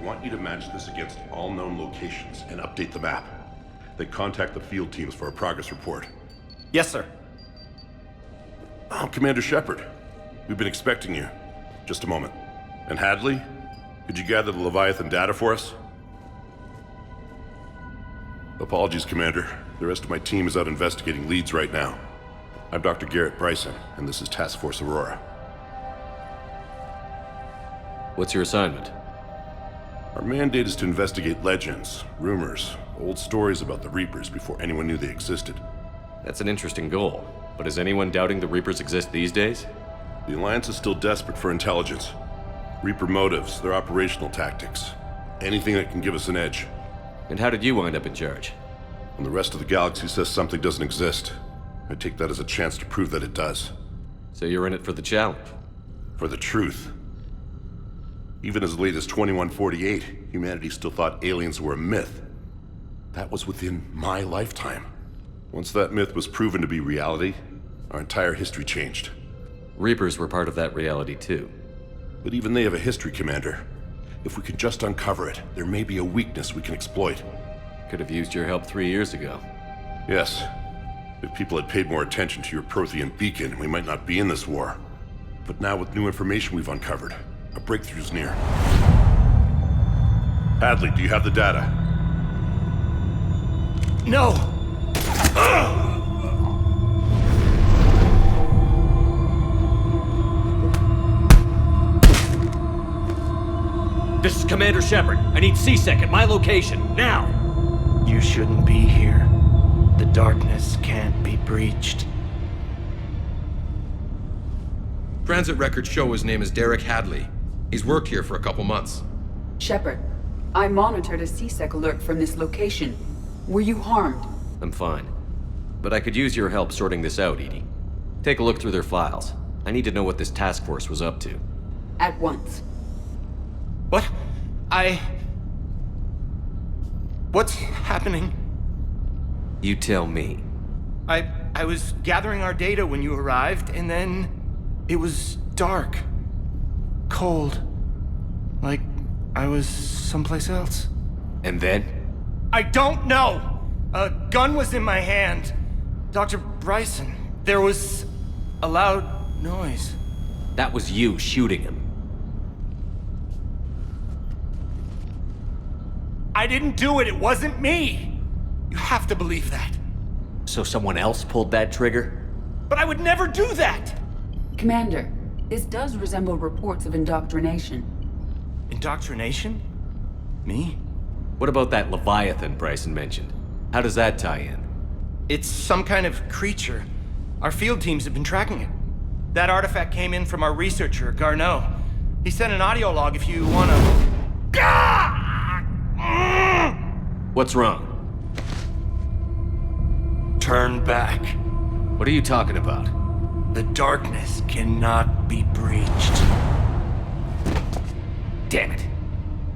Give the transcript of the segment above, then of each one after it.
want you to match this against all known locations and update the map. Then contact the field teams for a progress report. Yes, sir. Oh, Commander Shepard. We've been expecting you. Just a moment. And Hadley? Could you gather the Leviathan data for us? Apologies, Commander. The rest of my team is out investigating leads right now. I'm Dr. Garrett Bryson, and this is Task Force Aurora. What's your assignment? Our mandate is to investigate legends, rumors, old stories about the Reapers before anyone knew they existed. That's an interesting goal, but is anyone doubting the Reapers exist these days? The Alliance is still desperate for intelligence. Reaper motives, their operational tactics. Anything that can give us an edge. And how did you wind up in charge? When the rest of the galaxy says something doesn't exist, I take that as a chance to prove that it does. So you're in it for the challenge? For the truth. Even as late as 2148, humanity still thought aliens were a myth. That was within my lifetime. Once that myth was proven to be reality, our entire history changed. Reapers were part of that reality too. But even they have a history, Commander. If we could just uncover it, there may be a weakness we can exploit. Could have used your help 3 years ago. Yes. If people had paid more attention to your Prothean beacon, we might not be in this war. But now with new information we've uncovered, a breakthrough's near. Hadley, do you have the data? No! This is Commander Shepard. I need C-Sec at my location, now! You shouldn't be here. The darkness can't be breached. Transit records show his name is Derek Hadley. He's worked here for a couple months. Shepard, I monitored a C-Sec alert from this location. Were you harmed? I'm fine. But I could use your help sorting this out, Edie. Take a look through their files. I need to know what this task force was up to. At once. What? What's happening? You tell me. I was gathering our data when you arrived, and then it was dark. Cold. Like I was someplace else. And then? I don't know! A gun was in my hand. Dr. Bryson, there was a loud noise. That was you shooting him. I didn't do it, it wasn't me! You have to believe that. So someone else pulled that trigger? But I would never do that! Commander, this does resemble reports of indoctrination. Indoctrination? Me? What about that Leviathan Bryson mentioned? How does that tie in? It's some kind of creature. Our field teams have been tracking it. That artifact came in from our researcher, Garneau. He sent an audio log if you wanna... What's wrong? Turn back. What are you talking about? The darkness cannot be breached. Damn it.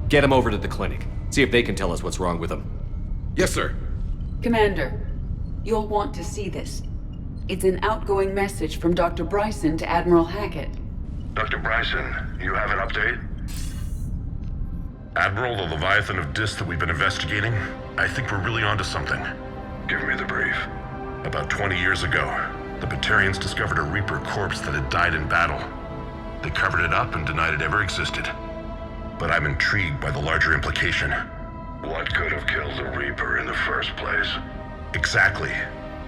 Get him over to the clinic. See if they can tell us what's wrong with him. Yes, sir. Commander, you'll want to see this. It's an outgoing message from Dr. Bryson to Admiral Hackett. Dr. Bryson, you have an update? Admiral, the Leviathan of Dis that we've been investigating, I think we're really onto something. Give me the brief. About 20 years ago, the Batarians discovered a Reaper corpse that had died in battle. They covered it up and denied it ever existed. But I'm intrigued by the larger implication. What could have killed the Reaper in the first place? Exactly.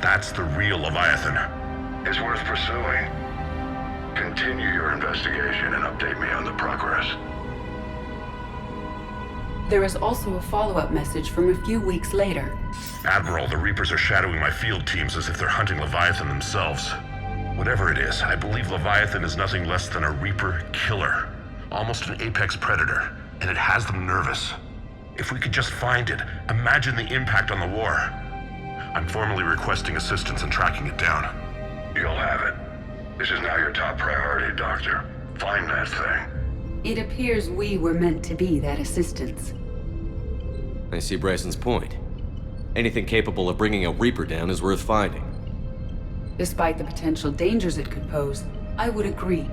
That's the real Leviathan. It's worth pursuing. Continue your investigation and update me on the progress. There is also a follow-up message from a few weeks later. Admiral, the Reapers are shadowing my field teams as if they're hunting Leviathan themselves. Whatever it is, I believe Leviathan is nothing less than a Reaper killer. Almost an apex predator, and it has them nervous. If we could just find it, imagine the impact on the war. I'm formally requesting assistance in tracking it down. You'll have it. This is now your top priority, Doctor. Find that thing. It appears we were meant to be that assistance. I see Bryson's point. Anything capable of bringing a Reaper down is worth finding. Despite the potential dangers it could pose, I would agree.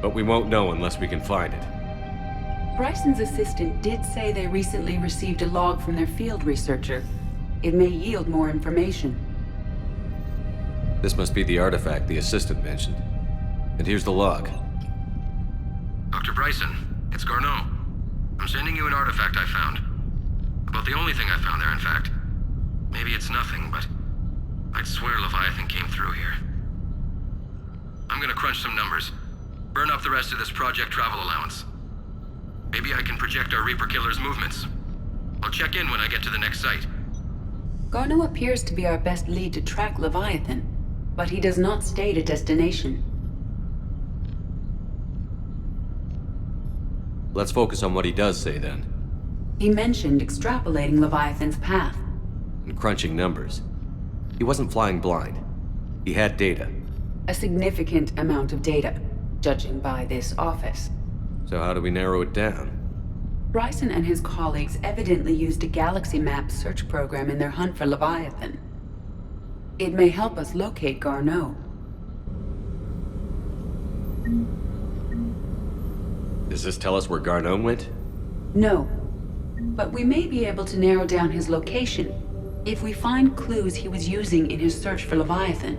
But we won't know unless we can find it. Bryson's assistant did say they recently received a log from their field researcher. It may yield more information. This must be the artifact the assistant mentioned. And here's the log. Dr. Bryson, it's Garneau. I'm sending you an artifact I found. About the only thing I found there, in fact. Maybe it's nothing, but I'd swear Leviathan came through here. I'm gonna crunch some numbers. Burn up the rest of this project travel allowance. Maybe I can project our Reaper Killer's movements. I'll check in when I get to the next site. Garneau appears to be our best lead to track Leviathan, but he does not state a destination. Let's focus on what he does say then. He mentioned extrapolating Leviathan's path. And crunching numbers. He wasn't flying blind. He had data. A significant amount of data, judging by this office. So how do we narrow it down? Bryson and his colleagues evidently used a galaxy map search program in their hunt for Leviathan. It may help us locate Garneau. Does this tell us where Garneau went? No, but we may be able to narrow down his location if we find clues he was using in his search for Leviathan.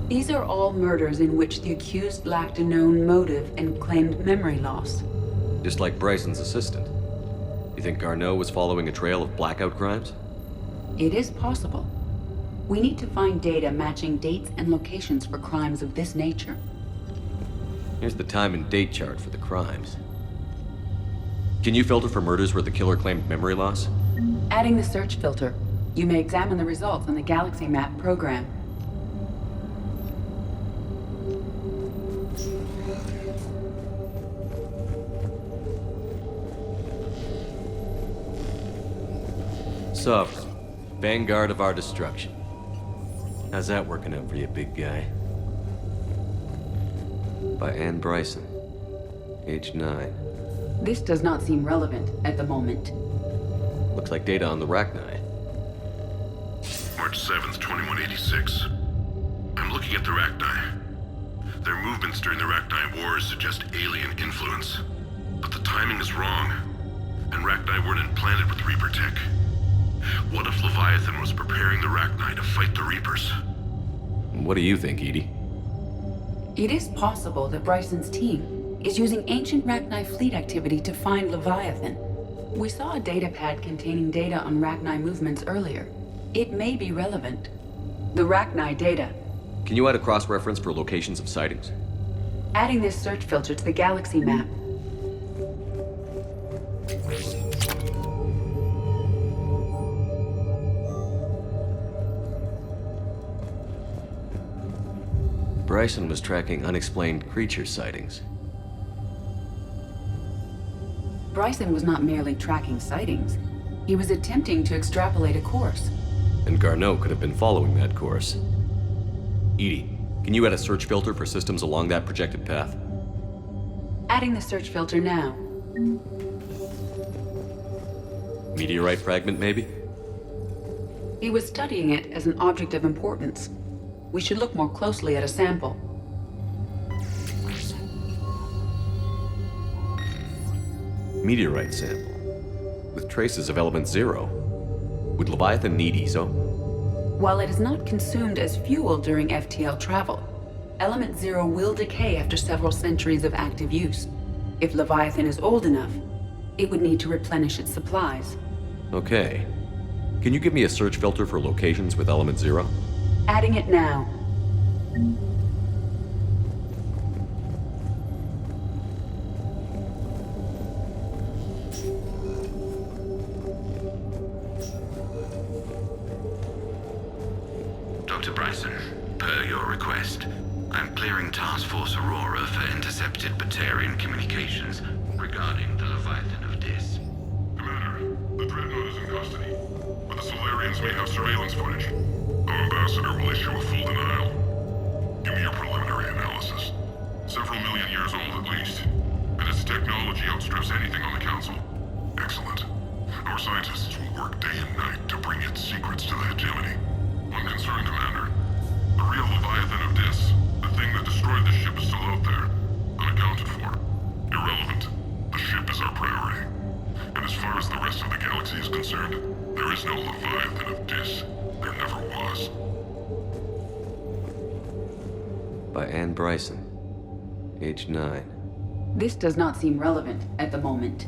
These are all murders in which the accused lacked a known motive and claimed memory loss. Just like Bryson's assistant. You think Garneau was following a trail of blackout crimes? It is possible. We need to find data matching dates and locations for crimes of this nature. Here's the time and date chart for the crimes. Can you filter for murders where the killer claimed memory loss? Adding the search filter, you may examine the results on the Galaxy Map program. Sovereign, vanguard of our destruction. How's that working out for you, big guy? By Anne Bryson, age 9. This does not seem relevant at the moment. Looks like data on the Rachni. March 7th, 2186. I'm looking at the Rachni. Their movements during the Rachni Wars suggest alien influence. But the timing is wrong, and Rachni weren't implanted with Reaper tech. What if Leviathan was preparing the Rachni to fight the Reapers? What do you think, Edie? It is possible that Bryson's team is using ancient Rachni fleet activity to find Leviathan. We saw a data pad containing data on Rachni movements earlier. It may be relevant. The Rachni data. Can you add a cross-reference for locations of sightings? Adding this search filter to the Galaxy Map. Bryson was tracking unexplained creature sightings. Bryson was not merely tracking sightings. He was attempting to extrapolate a course. And Garneau could have been following that course. Edie, can you add a search filter for systems along that projected path? Adding the search filter now. Meteorite fragment, maybe? He was studying it as an object of importance. We should look more closely at a sample. Meteorite sample. With traces of element 0. Would Leviathan need ESO? While it is not consumed as fuel during FTL travel, element 0 will decay after several centuries of active use. If Leviathan is old enough, it would need to replenish its supplies. Okay. Can you give me a search filter for locations with element 0? Adding it now. Dr. Bryson, per your request, I'm clearing Task Force Aurora for intercepted Batarian communications regarding the Leviathan of Dis. Commander, the Dreadnought is in custody, but the Solarians may have surveillance footage. Our ambassador will issue a full denial. Give me your preliminary analysis. Several million years old at least, and its technology outstrips anything on the Council. Excellent. Our scientists will work day and night to bring its secrets to the hegemony. I'm concerned, Commander. The real Leviathan of Dis, the thing that destroyed the ship, is still out there. Unaccounted for. Irrelevant. The ship is our priority. And as far as the rest of the galaxy is concerned, there is no Leviathan of Dis. There never was. By Anne Bryson, age 9. This does not seem relevant at the moment.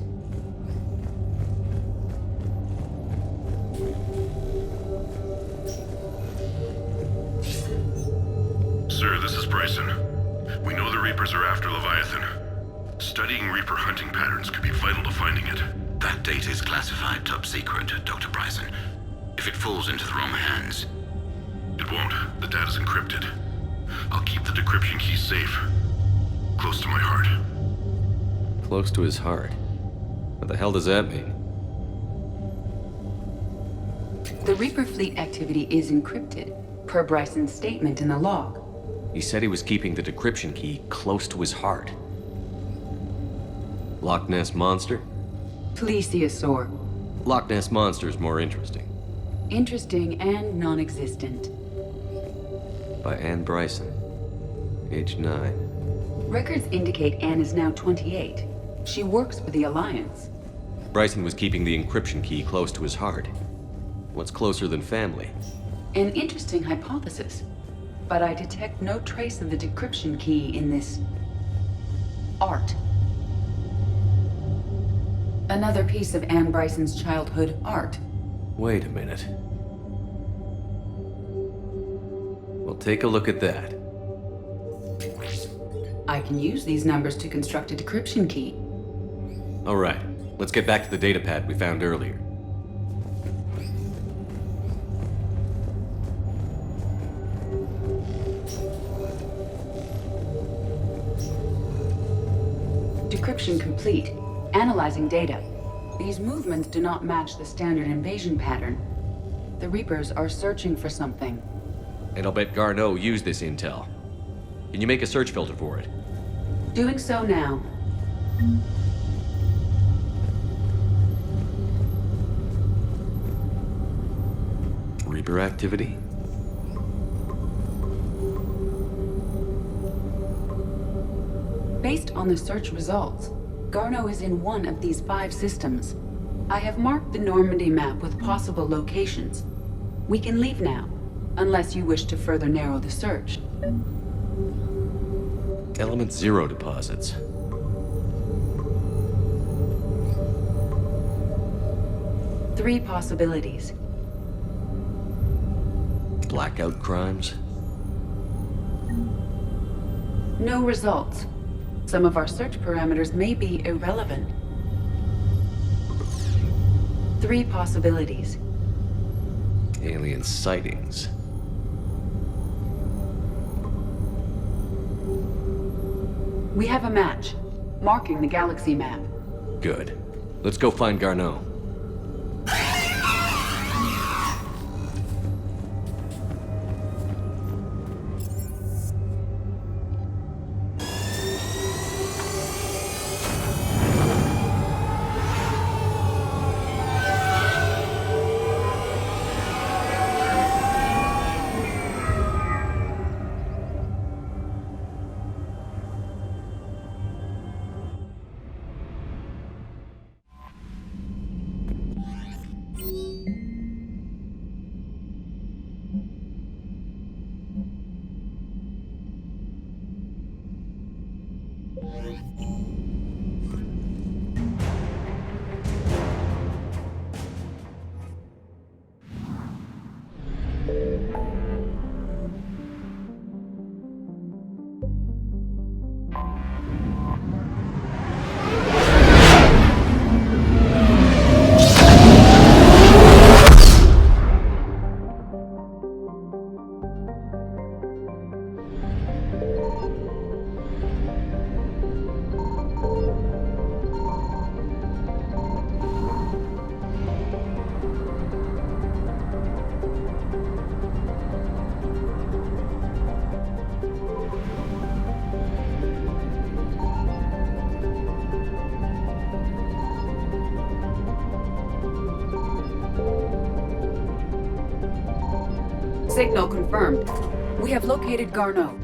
Sir, this is Bryson. We know the Reapers are after Leviathan. Studying Reaper hunting patterns could be vital to finding it. That data is classified top secret, Dr. Bryson. If it falls into the wrong hands... It won't. The data's encrypted. I'll keep the decryption key safe. Close to my heart. Close to his heart. What the hell does that mean? The Reaper fleet activity is encrypted, per Bryson's statement in the log. He said he was keeping the decryption key close to his heart. Loch Ness Monster? Plesiosaur. Loch Ness Monster is more interesting. Interesting and non-existent. By Anne Bryson, age 9. Records indicate Anne is now 28. She works for the Alliance. Bryson was keeping the encryption key close to his heart. What's closer than family? An interesting hypothesis. But I detect no trace of the decryption key in this... art. Another piece of Anne Bryson's childhood art. Wait a minute. Well, take a look at that. I can use these numbers to construct a decryption key. All right, let's get back to the data pad we found earlier. Decryption complete. Analyzing data. These movements do not match the standard invasion pattern. The Reapers are searching for something. And I'll bet Garneau used this intel. Can you make a search filter for it? Doing so now. Reaper activity? Based on the search results, Garneau is in one of these 5 systems. I have marked the Normandy map with possible locations. We can leave now, unless you wish to further narrow the search. Element 0 deposits. Three possibilities. Blackout crimes? No results. Some of our search parameters may be irrelevant. 3 possibilities. Alien sightings. We have a match, marking the galaxy map. Good. Let's go find Garneau. Signal confirmed. We have located Garneau.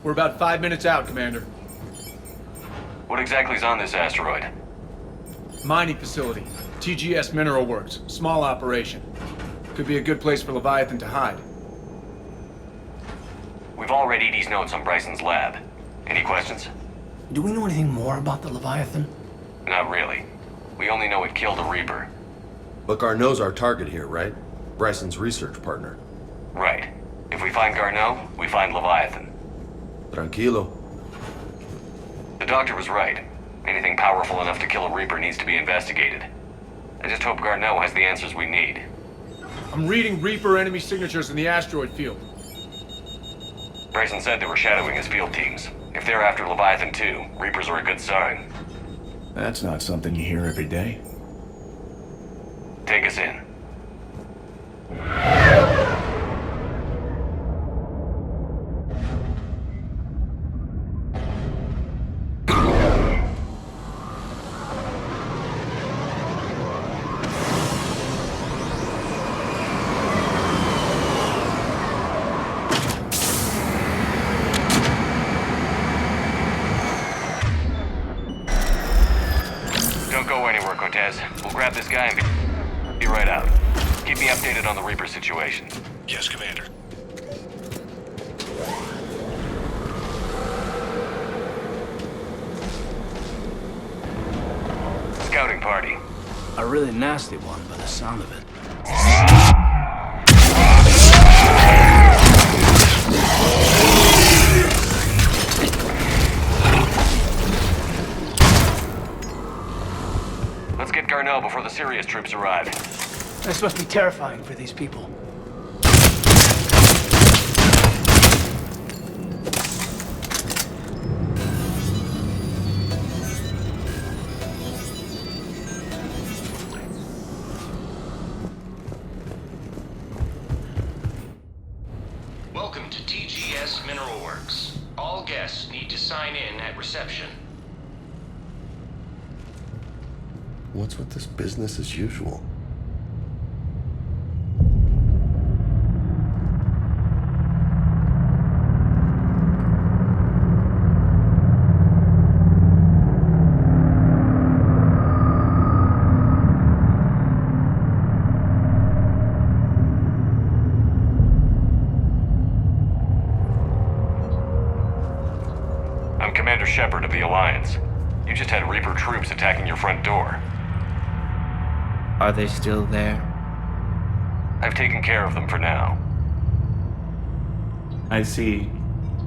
We're about 5 minutes out, Commander. What exactly is on this asteroid? Mining facility. TGS Mineral Works. Small operation. Could be a good place for Leviathan to hide. We've all read Edie's notes on Bryson's lab. Any questions? Do we know anything more about the Leviathan? Not really. We only know it killed a Reaper. But Garneau's our target here, right? Bryson's research partner. Right. If we find Garneau, we find Leviathan. Tranquilo. The doctor was right. Anything powerful enough to kill a Reaper needs to be investigated. I just hope Garneau has the answers we need. I'm reading Reaper enemy signatures in the asteroid field. Bryson said they were shadowing his field teams. If they're after Leviathan too, Reapers are a good sign. That's not something you hear every day. Take us in. Don't go anywhere, Cortez. We'll grab this guy and be right out. Keep me updated on the Reaper situation. Yes, Commander. Scouting party. A really nasty one by the sound of it. Let's get Garneau before the serious troops arrive. This must be terrifying for these people. Welcome to TGS Mineral Works. All guests need to sign in at reception. What's with this business as usual? I'm Commander Shepard of the Alliance. You just had Reaper troops attacking your front door. Are they still there? I've taken care of them for now. I see.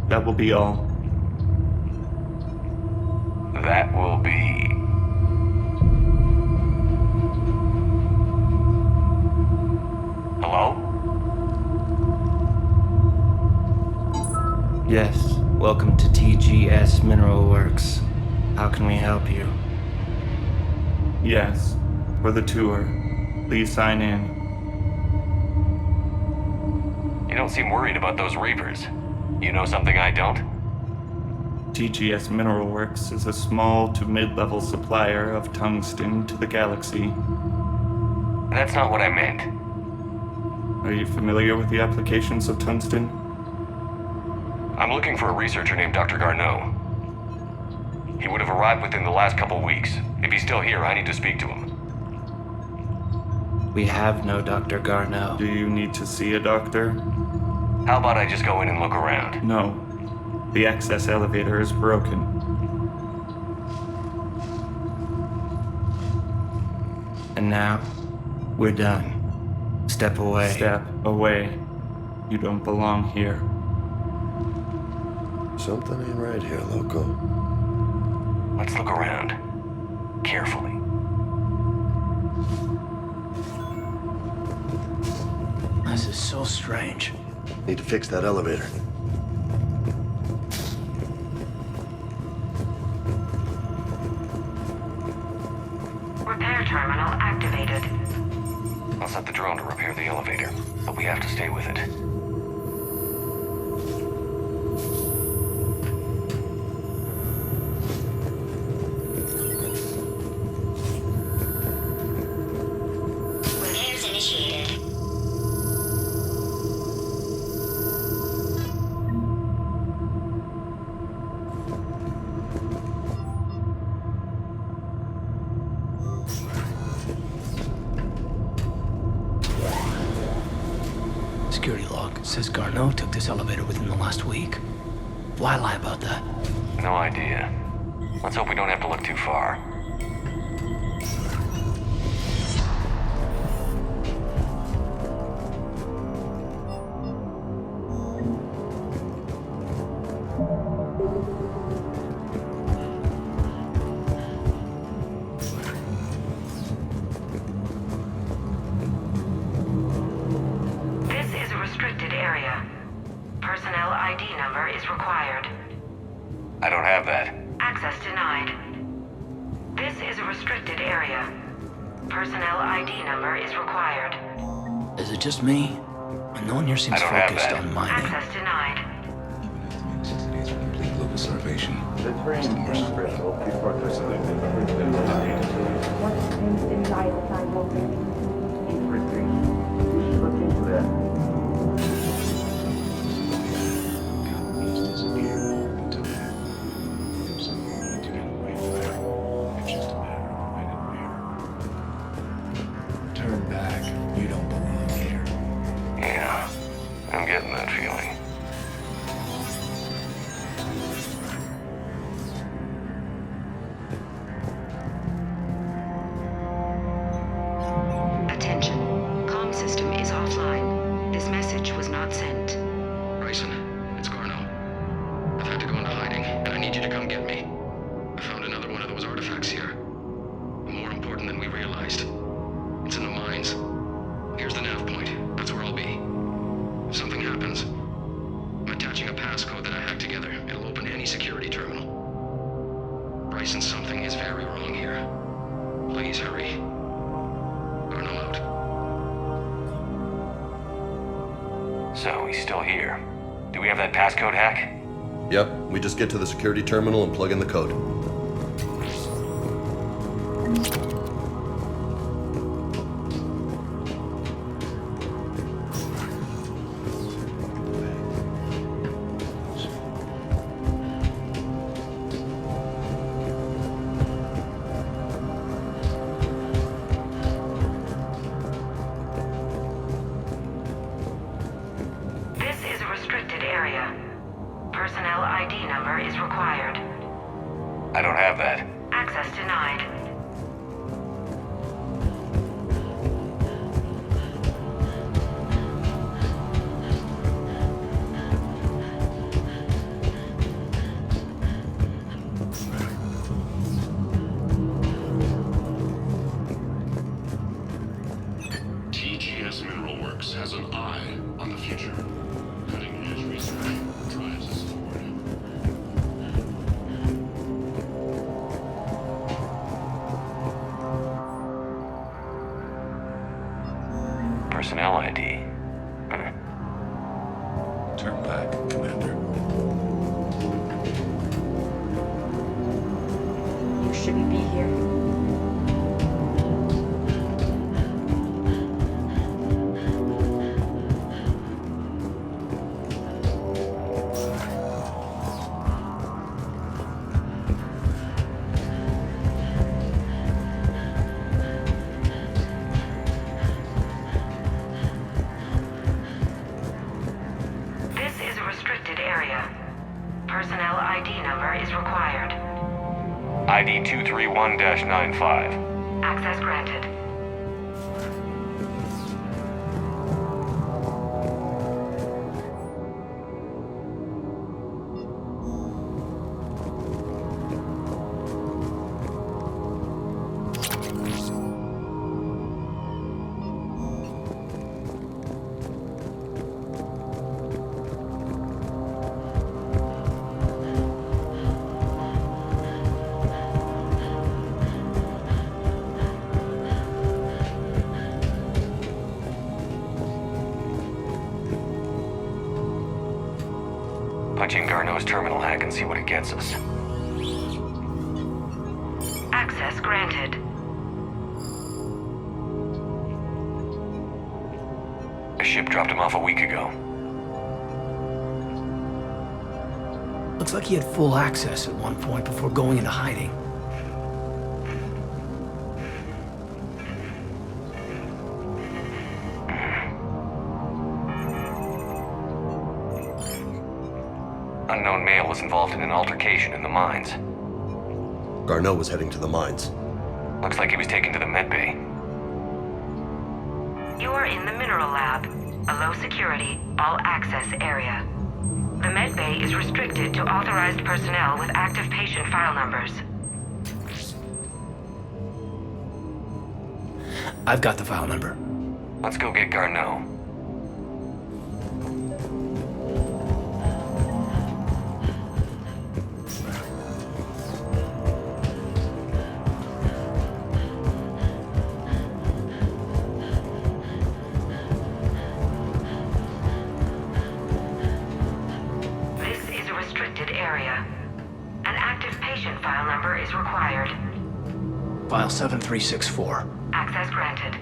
That will be all. That will be... Hello? Yes. Welcome to TGS Mineral Works. How can we help you? Yes. For the tour. Please sign in. You don't seem worried about those Reapers. You know something I don't? TGS Mineral Works is a small to mid-level supplier of tungsten to the galaxy. That's not what I meant. Are you familiar with the applications of tungsten? I'm looking for a researcher named Dr. Garneau. He would have arrived within the last couple weeks. If he's still here, I need to speak to him. We have no Dr. Garneau. Do you need to see a doctor? How about I just go in and look around? No. The access elevator is broken. And now, we're done. Step away. Step away. You don't belong here. Something ain't right here, Loco. Let's look around. Carefully. This is so strange. Need to fix that elevator. Repair terminal activated. I'll set the drone to repair the elevator, but we have to stay with it. Repairs initiated. Security log says Garneau took this elevator within the last week. Why lie about that? No idea. Let's hope we don't have to look too far. This is a restricted area. Personnel ID number is required. I don't have that. Access denied. This is a restricted area. Personnel ID number is required. Is it just me? No one here seems I don't have focused that. on mining. Access denied. Complete local starvation. Turn back. You don't belong here. Yeah, I'm getting that feeling. Attention. Comm system is offline. This message was not sent. Bryson, it's Garneau. I've had to go into hiding, and I need you to come get me. I found another one of those artifacts here. More important than we realized. It's in the mines. Here's the nav point. That's where I'll be. If something happens, I'm attaching a passcode that I hacked together. It'll open any security terminal. Bryson, something is very wrong here. Please hurry. Garneau out. So, he's still here. Do we have that passcode hack? Yep, we just get to the security terminal and plug in the code. This is a restricted area. Personnel ID number is required. I don't have that. Access denied. TGS Mineral Works has an eye on the future. Cutting-edge research drives us forward. Personnel ID. Turn back, Commander. You shouldn't be here. ID 231-95. Access granted. Punch in Garneau's terminal hack and see what it gets us. Access granted. A ship dropped him off a week ago. Looks like he had full access at one point before going into hiding. Unknown male was involved in an altercation in the mines. Garneau was heading to the mines. Looks like he was taken to the med bay. You are in the mineral lab, a low security, all access area. The med bay is restricted to authorized personnel with active patient file numbers. I've got the file number. Let's go get Garneau. File 7364. Access granted.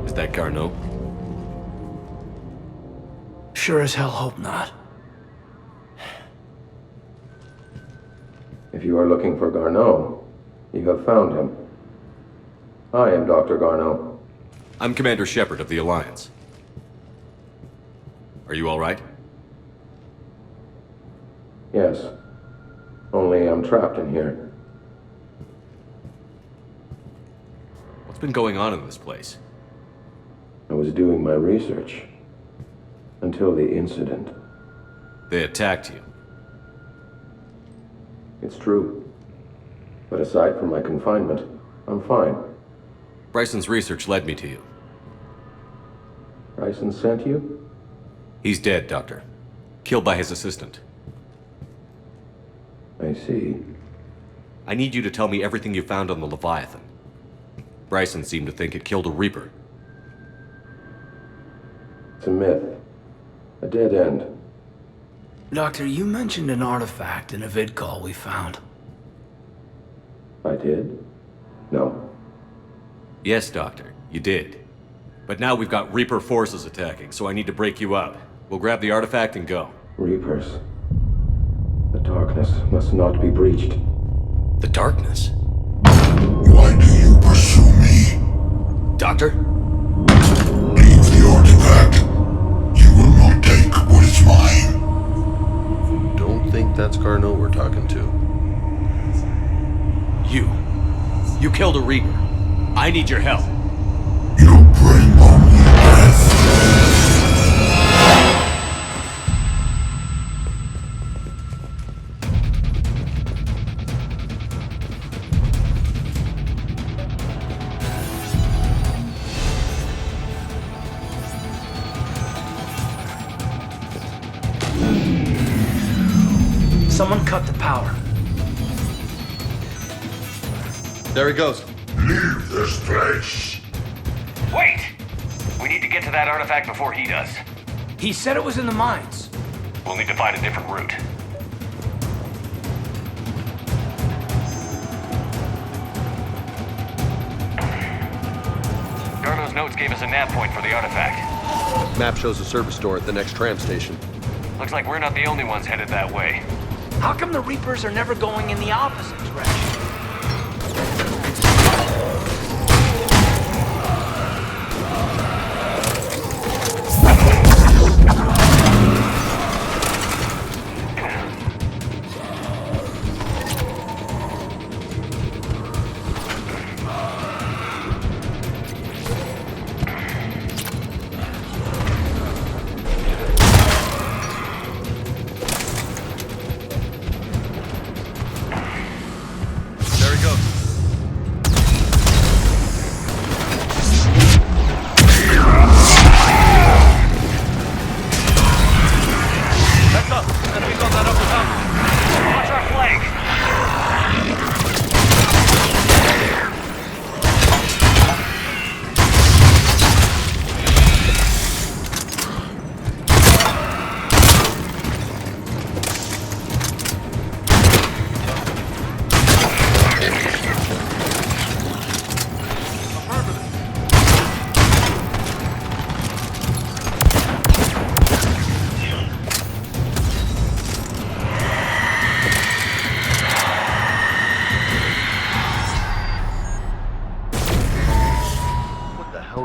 Is that Garneau? Sure as hell hope not. If you are looking for Garneau, you have found him. I am Dr. Garneau. I'm Commander Shepard of the Alliance. Are you all right? Yes. Only I'm trapped in here. What's been going on in this place? I was doing my research. Until the incident. They attacked you. It's true. But aside from my confinement, I'm fine. Bryson's research led me to you. Bryson sent you? He's dead, Doctor. Killed by his assistant. I see. I need you to tell me everything you found on the Leviathan. Bryson seemed to think it killed a Reaper. It's a myth. A dead end. Doctor, you mentioned an artifact in a vid call we found. I did? No. Yes, Doctor, you did. But now we've got Reaper forces attacking, so I need to break you up. We'll grab the artifact and go. Reapers. The darkness must not be breached. The darkness? Why do you pursue me? Doctor? Leave the artifact. You will not take what is mine. Don't think that's Garneau we're talking to. You killed a Reaper. I need your help. You bring only death. Someone cut the power. There he goes. Leave this place. Wait! We need to get to that artifact before he does. He said it was in the mines. We'll need to find a different route. Garneau's notes gave us a nav point for the artifact. Map shows a service door at the next tram station. Looks like we're not the only ones headed that way. How come the Reapers are never going in the opposite direction?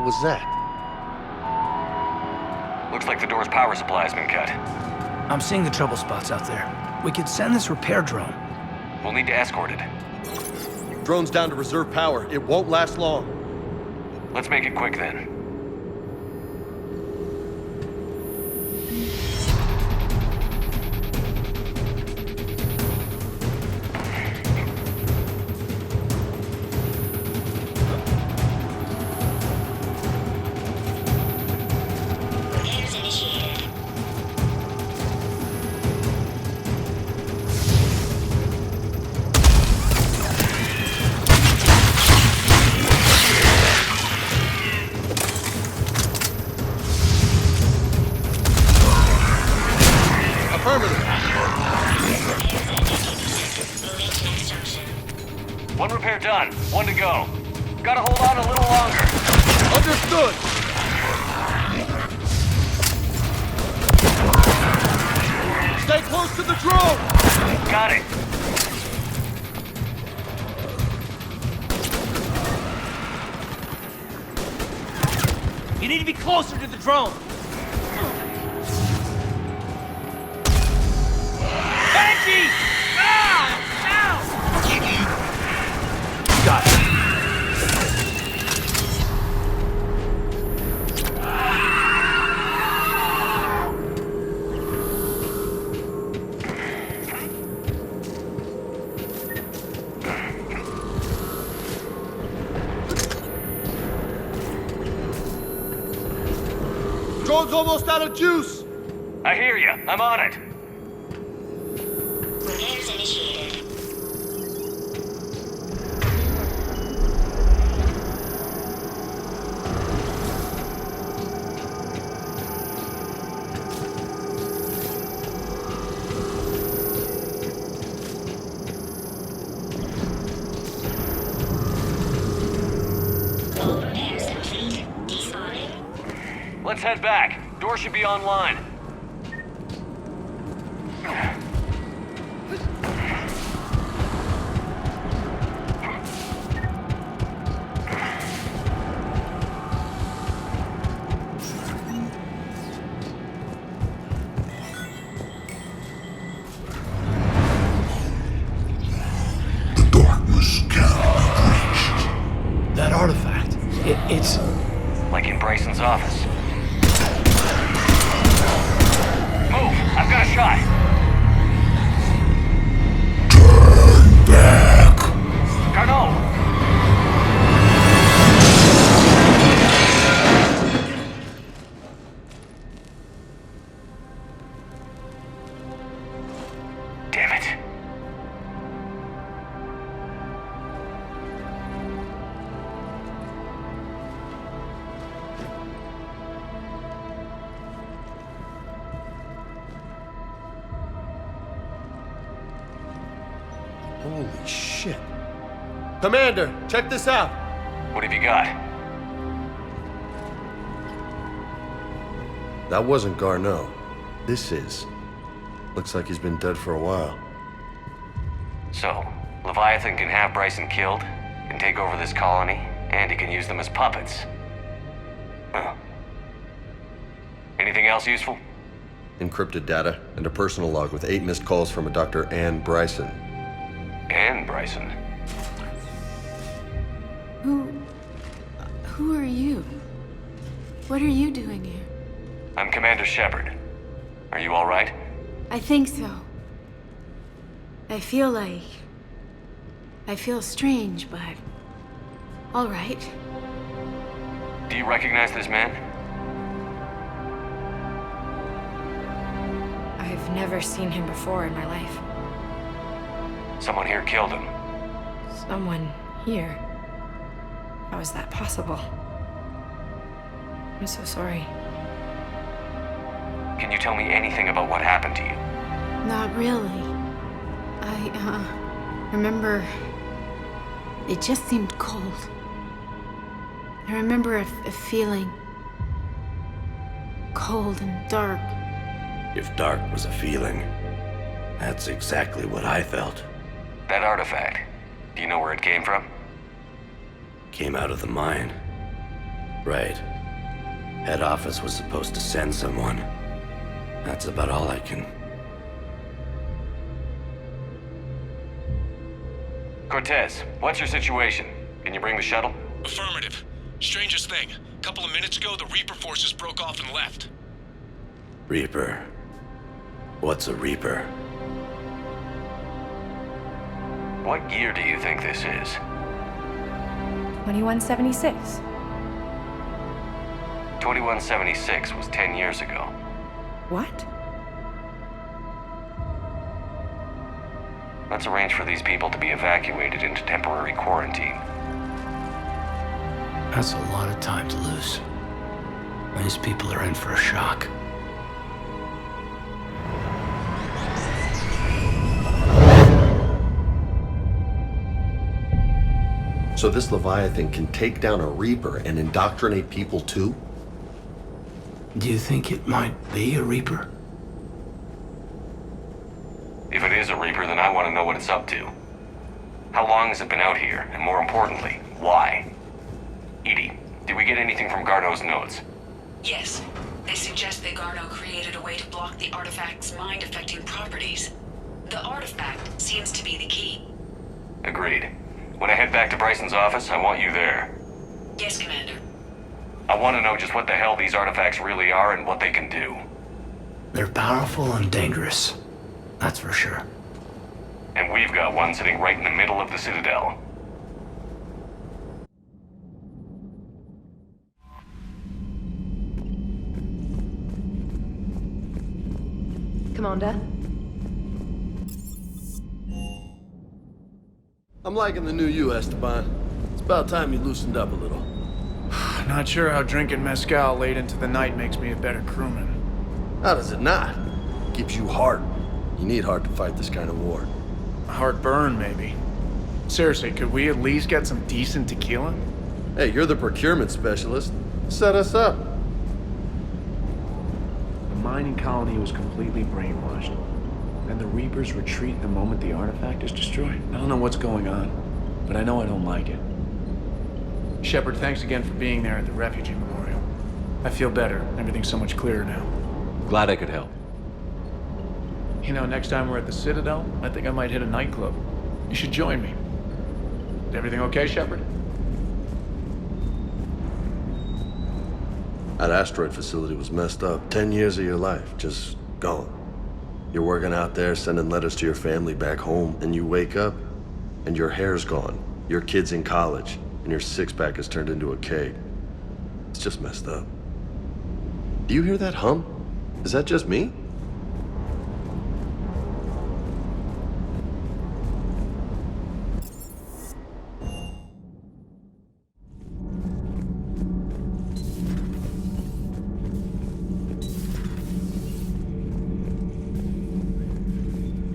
Was that? Looks like the door's power supply has been cut. I'm seeing the trouble spots out there. We could send this repair drone. We'll need to escort it. Drone's down to reserve power. It won't last long. Let's make it quick then. One repair done. One to go. Gotta hold on a little longer. Understood! Stay close to the drone! Got it. You need to be closer to the drone. Benji! Ah! Ow! Got it. Drone's almost out of juice! I hear you. I'm on it. Repairs initiated. All repairs complete. Despawning. Let's head back. Door should be online. The darkness can't be breached. That artifact. It's... Like in Bryson's office. Move! I've got a shot! Turn back. Carnot! Damn it. Holy shit. Commander, check this out. What have you got? That wasn't Garneau. This is. Looks like he's been dead for a while. So, Leviathan can have Bryson killed, can take over this colony, and he can use them as puppets. Huh. Anything else useful? Encrypted data and a personal log with 8 missed calls from a Dr. Ann Bryson. Ann Bryson? Who are you? What are you doing here? I'm Commander Shepard. Are you all right? I think so. I feel strange, but all right. Do you recognize this man? I've never seen him before in my life. Someone here killed him. Someone here? How is that possible? I'm so sorry. Can you tell me anything about what happened to you? Not really. I remember it just seemed cold. I remember a feeling cold and dark. If dark was a feeling, that's exactly what I felt. That artifact, do you know where it came from? Came out of the mine. Right. Head office was supposed to send someone. That's about all I can... Cortez, what's your situation? Can you bring the shuttle? Affirmative. Strangest thing. Couple of minutes ago, the Reaper forces broke off and left. Reaper. What's a Reaper? What year do you think this is? 2176. 2176 was 10 years ago. What? Let's arrange for these people to be evacuated into temporary quarantine. That's a lot of time to lose. These people are in for a shock. So this Leviathan can take down a Reaper and indoctrinate people too? Do you think it might be a Reaper? If it is a Reaper, then I want to know what it's up to. How long has it been out here? And more importantly, why? Edie, did we get anything from Garneau's notes? Yes. They suggest that Garneau created a way to block the artifact's mind-affecting properties. The artifact seems to be the key. Agreed. When I head back to Bryson's office, I want you there. Yes, Commander. I want to know just what the hell these artifacts really are and what they can do. They're powerful and dangerous. That's for sure. And we've got one sitting right in the middle of the Citadel. Commander? I'm liking the new you, Esteban. It's about time you loosened up a little. Not sure how drinking mezcal late into the night makes me a better crewman. How does it not? Gives you heart. You need heart to fight this kind of war. Heartburn, maybe. Seriously, could we at least get some decent tequila? Hey, you're the procurement specialist. Set us up. The mining colony was completely brainwashed. And the Reapers retreat the moment the artifact is destroyed. I don't know what's going on, but I know I don't like it. Shepard, thanks again for being there at the refugee memorial. I feel better. Everything's so much clearer now. Glad I could help. You know, next time we're at the Citadel, I think I might hit a nightclub. You should join me. Is everything okay, Shepard? That asteroid facility was messed up. 10 years of your life, just gone. You're working out there, sending letters to your family back home, and you wake up, and your hair's gone. Your kid's in college, and your six-pack has turned into a keg. It's just messed up. Do you hear that hum? Is that just me?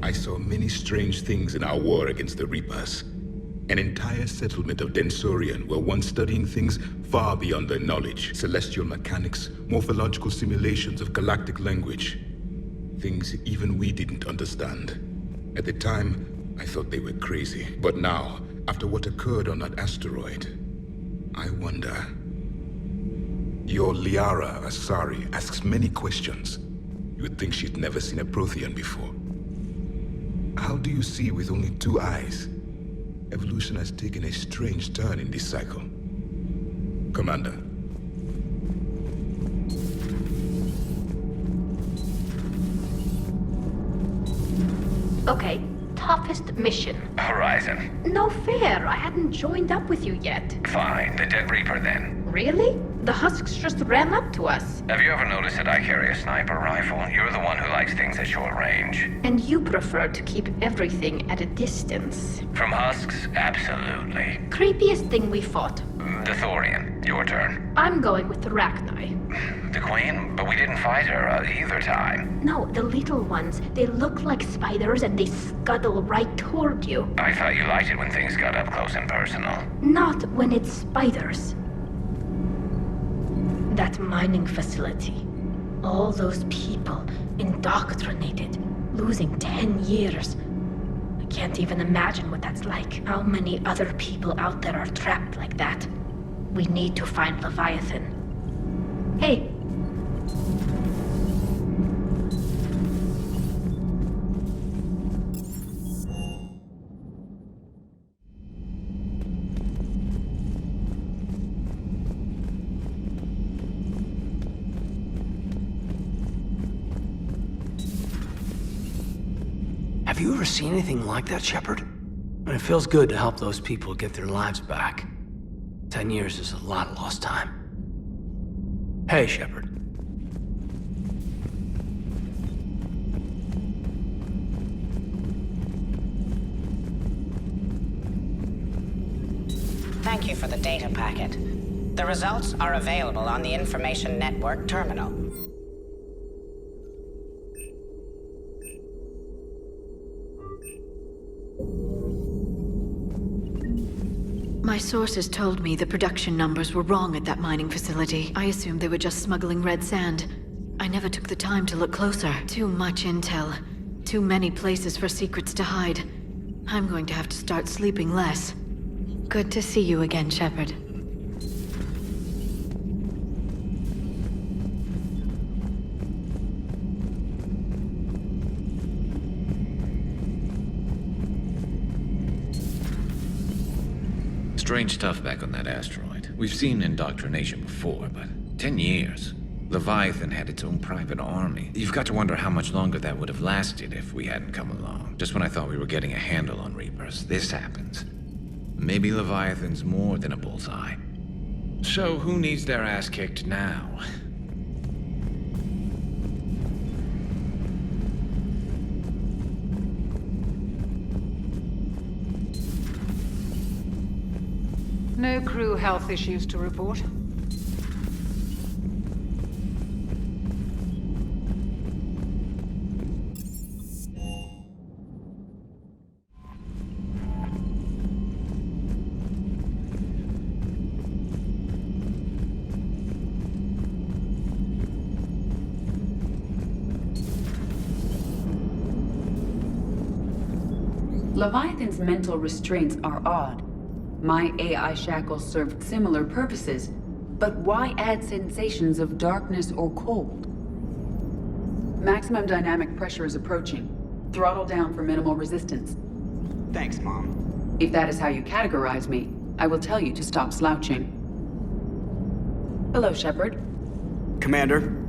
I saw many strange things in our war against the Reapers. An entire settlement of Densorian were once studying things far beyond their knowledge. Celestial mechanics, morphological simulations of galactic language. things even we didn't understand. At the time, I thought they were crazy. But now, after what occurred on that asteroid, I wonder. Your Liara Asari asks many questions. You would think she'd never seen a Prothean before. How do you see with only 2 eyes? Evolution has taken a strange turn in this cycle. Commander. Okay, toughest mission. Horizon. No fair, I hadn't joined up with you yet. Fine, the Dead Reaper then. Really? The Husks just ran up to us. Have you ever noticed that I carry a sniper rifle? You're the one who likes things at short range. And you prefer to keep everything at a distance. From Husks? Absolutely. Creepiest thing we fought. The Thorian. Your turn. I'm going with the Rachni. The Queen? But we didn't fight her either time. No, the little ones. They look like spiders and they scuttle right toward you. I thought you liked it when things got up close and personal. Not when it's spiders. That mining facility. All those people indoctrinated, losing 10 years. I can't even imagine what that's like. How many other people out there are trapped like that? We need to find Leviathan. Hey. Have you ever seen anything like that, Shepard? And it feels good to help those people get their lives back. 10 years is a lot of lost time. Hey, Shepard. Thank you for the data packet. The results are available on the Information Network terminal. My sources told me the production numbers were wrong at that mining facility. I assumed they were just smuggling red sand. I never took the time to look closer. Too much intel. Too many places for secrets to hide. I'm going to have to start sleeping less. Good to see you again, Shepard. Strange stuff back on that asteroid. We've seen indoctrination before, but 10 years. Leviathan had its own private army. You've got to wonder how much longer that would have lasted if we hadn't come along. Just when I thought we were getting a handle on Reapers, this happens. Maybe Leviathan's more than a bullseye. So who needs their ass kicked now? No crew health issues to report. Leviathan's mental restraints are odd. My AI shackles served similar purposes, but why add sensations of darkness or cold? Maximum dynamic pressure is approaching. Throttle down for minimal resistance. Thanks, Mom. If that is how you categorize me, I will tell you to stop slouching. Hello, Shepard. Commander,